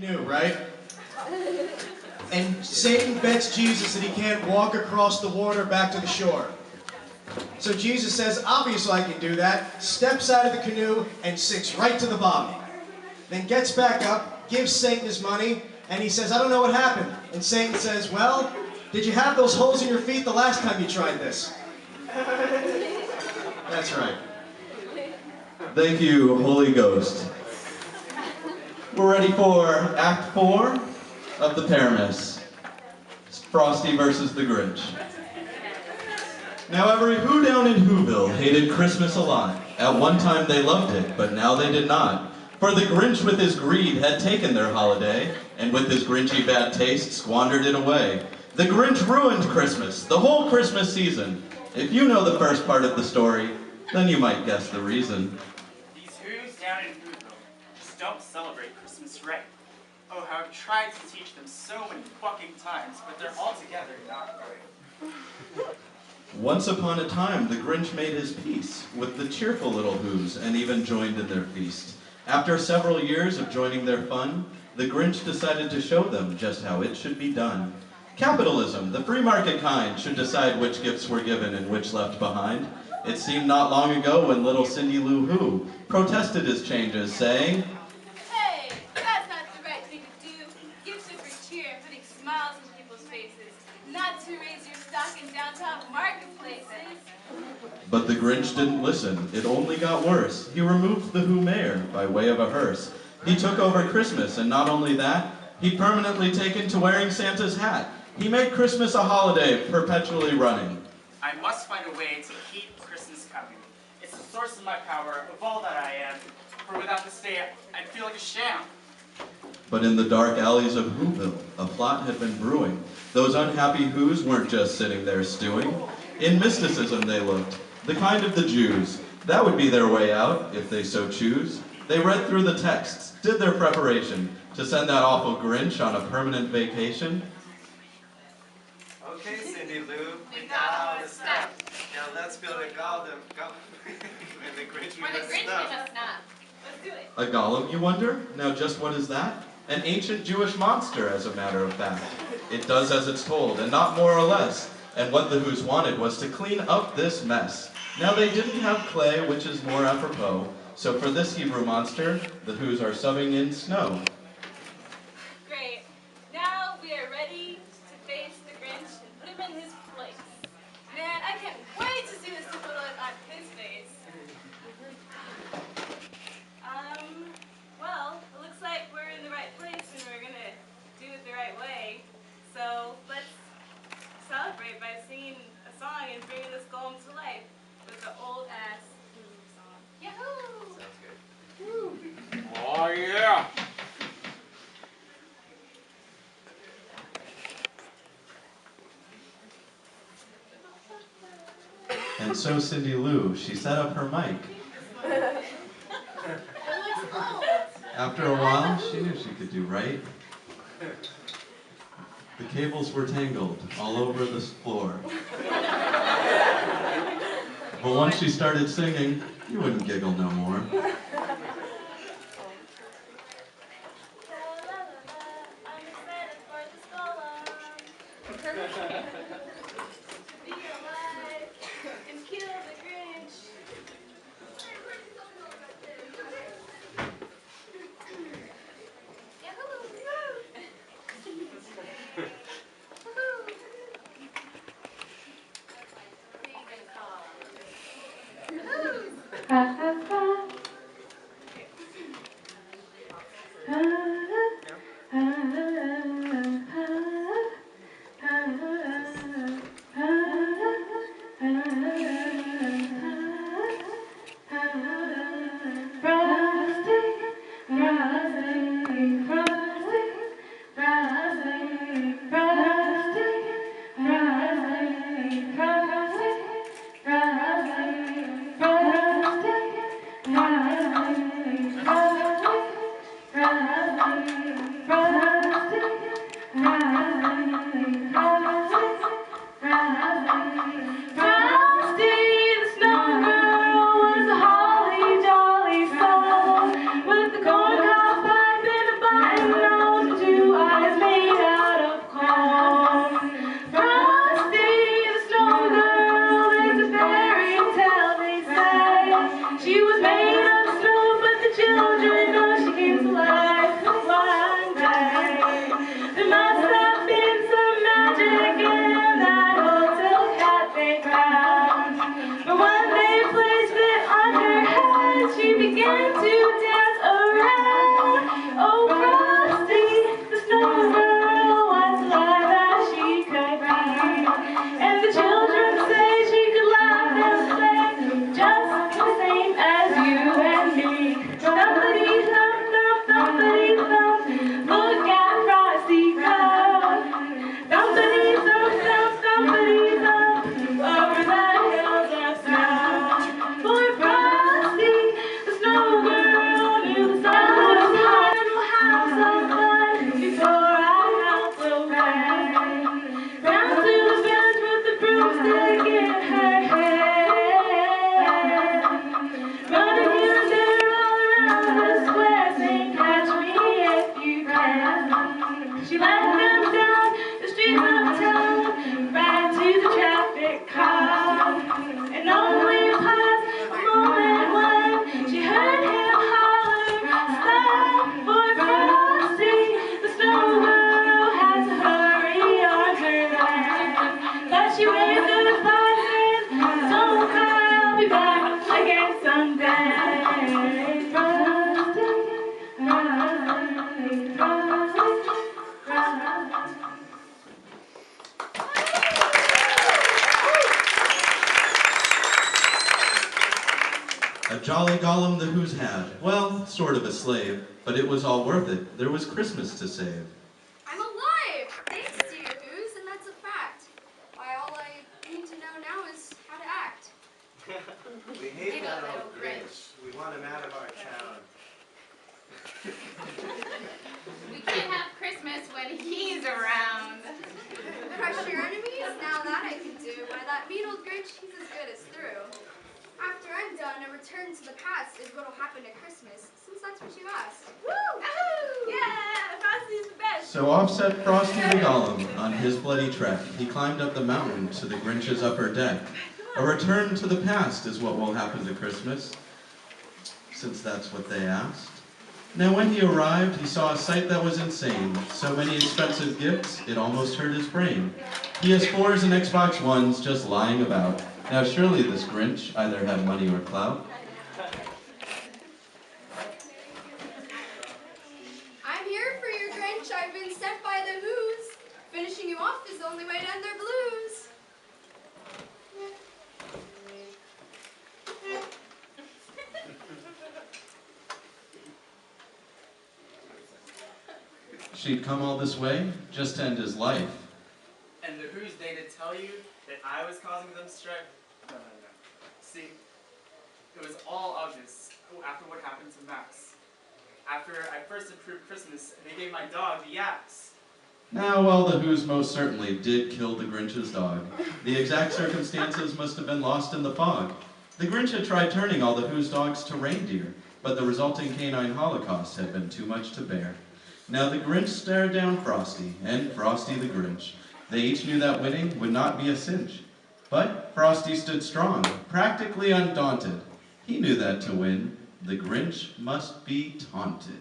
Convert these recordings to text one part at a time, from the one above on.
canoe, right? And Satan bets Jesus that he can't walk across the water back to the shore. So Jesus says, obviously I can do that, steps out of the canoe and sinks right to the bottom. Then gets back up, gives Satan his money, and he says, I don't know what happened. And Satan says, well, did you have those holes in your feet the last time you tried this? That's right. Thank you, Holy Ghost. We're ready for Act 4 of the Pehrgeant. Frosty versus the Grinch. Now every who down in Whoville hated Christmas a lot. At one time they loved it, but now they did not. For the Grinch with his greed had taken their holiday, and with his Grinchy bad taste squandered it away. The Grinch ruined Christmas, the whole Christmas season. If you know the first part of the story, then you might guess the reason. These who's down in Whoville just don't celebrate Christmas right. Oh, how I've tried to teach them so many fucking times, but they're altogether not going. Once upon a time, the Grinch made his peace with the cheerful little who's and even joined in their feast. After several years of joining their fun, the Grinch decided to show them just how it should be done. Capitalism, the free market kind, should decide which gifts were given and which left behind. It seemed not long ago when little Cindy Lou Who protested his changes, saying, Hey, that's not the right thing to do. Gifts are for cheer and putting smiles on people's faces, not to raise your stock in downtown marketplaces. But the Grinch didn't listen. It only got worse. He removed the Who mayor by way of a hearse. He took over Christmas, and not only that, he'd permanently taken to wearing Santa's hat. He made Christmas a holiday perpetually running. I must find a way to keep Christmas coming. It's the source of my power, of all that I am. For without this day, I'd feel like a sham. But in the dark alleys of Whoville, a plot had been brewing. Those unhappy Who's weren't just sitting there stewing. In mysticism they looked, the kind of the Jews. That would be their way out, if they so choose. They read through the texts, did their preparation, to send that awful Grinch on a permanent vacation. Okay, Cindy Lou, we got all the stuff. Now let's build a golem. And the Grinch we must not. Let's do it. A golem, you wonder? Now just what is that? An ancient Jewish monster, as a matter of fact. It does as it's told, and not more or less. And what the Who's wanted was to clean up this mess. Now they didn't have clay, which is more apropos. So for this Hebrew monster, the Who's are subbing in snow. Great. Now we are ready to face the Grinch and put him in his place. Man, I can't wait to see the super look on his face. Well, it looks like we're in the right place and we're gonna do it the right way. So let's celebrate by singing a song and bringing this golem to life with the old ass song. Yahoo! Sounds good. Oh, yeah. And so Cindy Lou, she set up her mic. After a while, she knew she could do right. The cables were tangled all over the floor. But once she started singing, you wouldn't giggle no more. Gollum the Who's had? Well, sort of a slave, but it was all worth it. There was Christmas to save. I'm alive! Thanks, dear Who's, and that's a fact. Why, all I need to know now is how to act. We hate that old Grinch. We want him out of our town. We can't have Christmas when he's around. Crush your enemies? Now that I can do. Why, that mean old Grinch, he's as good as through. After I'm done, a return to the past is what'll happen at Christmas, since that's what you asked. Woo! Yeah, Frosty's the best. So off set Frosty the Gollum on his bloody trek. He climbed up the mountain to the Grinch's upper deck. A return to the past is what will happen to Christmas, since that's what they asked. Now when he arrived, he saw a sight that was insane. So many expensive gifts, it almost hurt his brain. He has 4s and Xbox Ones just lying about. Now surely this Grinch either had money or clout. I'm here for your Grinch. I've been sent by the Who's. Finishing you off is the only way to end their blues. She'd come all this way just to end his life. And the Who's they to tell you that I was causing them strife? No. See, it was all obvious after what happened to Max. After I first improved Christmas, they gave my dog the axe. Now, well, the Who's most certainly did kill the Grinch's dog. The exact circumstances must have been lost in the fog. The Grinch had tried turning all the Who's dogs to reindeer, but the resulting canine holocaust had been too much to bear. Now the Grinch stared down Frosty, and Frosty the Grinch. They each knew that winning would not be a cinch. But Frosty stood strong, practically undaunted. He knew that to win, the Grinch must be taunted.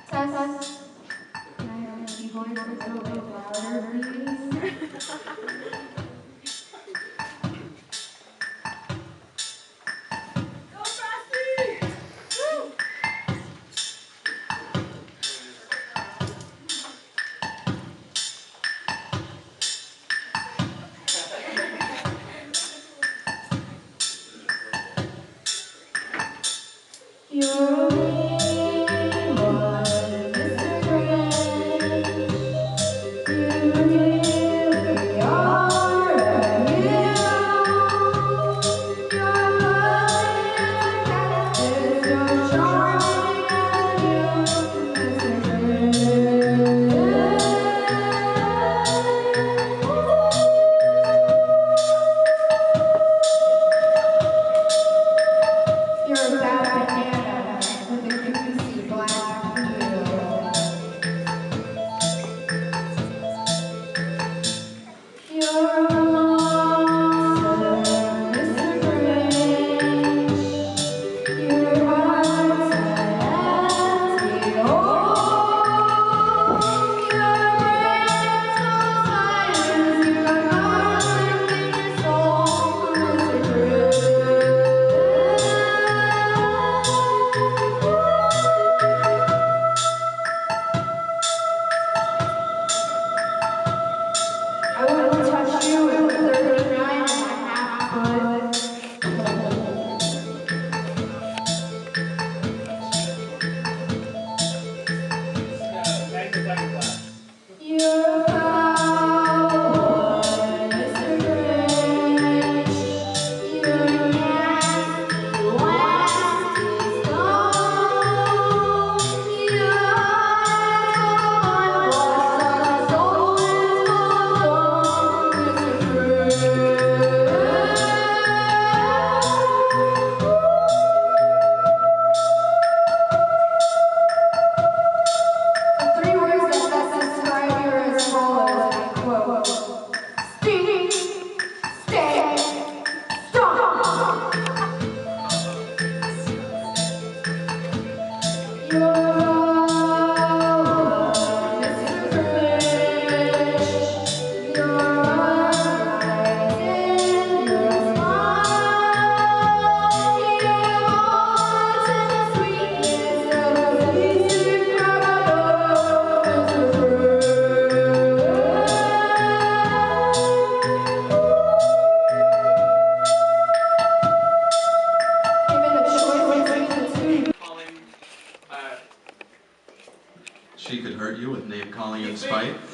Test. Can I have a keyboard a little bit louder, please? Go, Frosty! Woo! You're a mean boy, Mr. Grinch. You really are.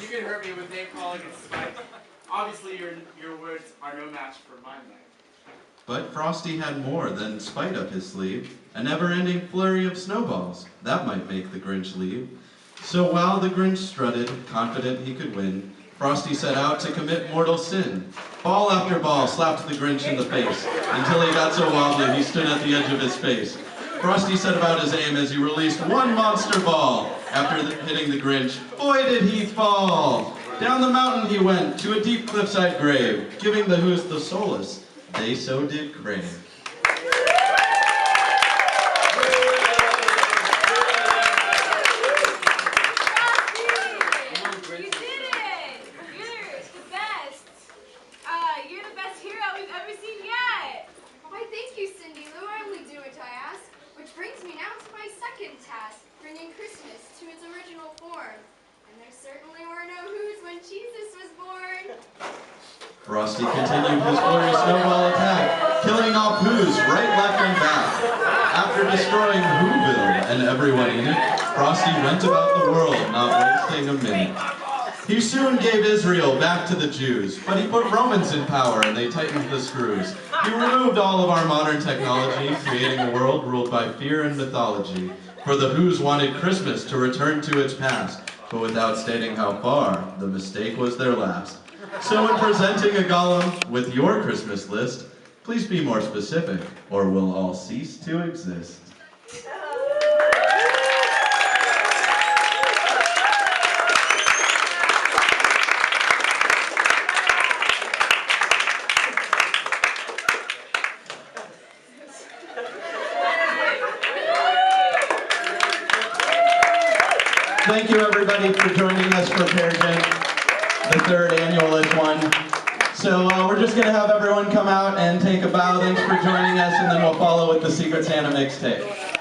You can hurt me with name calling and spite. Obviously, your words are no match for my might. But Frosty had more than spite up his sleeve, a never-ending flurry of snowballs. That might make the Grinch leave. So while the Grinch strutted, confident he could win, Frosty set out to commit mortal sin. Ball after ball slapped the Grinch in the face, until he got so wobbly he stood at the edge of his space. Frosty set about his aim as he released one monster ball. After hitting the Grinch, boy did he fall! Down the mountain he went, to a deep cliffside grave, giving the Who's the solace they so did crave. Frosty continued his flurry snowball attack, killing off Who's right, left, and back. After destroying Whoville and everyone in it, Frosty went about the world, not wasting a minute. He soon gave Israel back to the Jews, but he put Romans in power and they tightened the screws. He removed all of our modern technology, creating a world ruled by fear and mythology. For the Who's wanted Christmas to return to its past, but without stating how far, the mistake was their last. So in presenting a Gollum with your Christmas list, please be more specific, or we'll all cease to exist. Thank you everybody for joining us for Pehrgeant. The third annual is one. So we're just going to have everyone come out and take a bow. Thanks for joining us, and then we'll follow with the Secret Santa mixtape.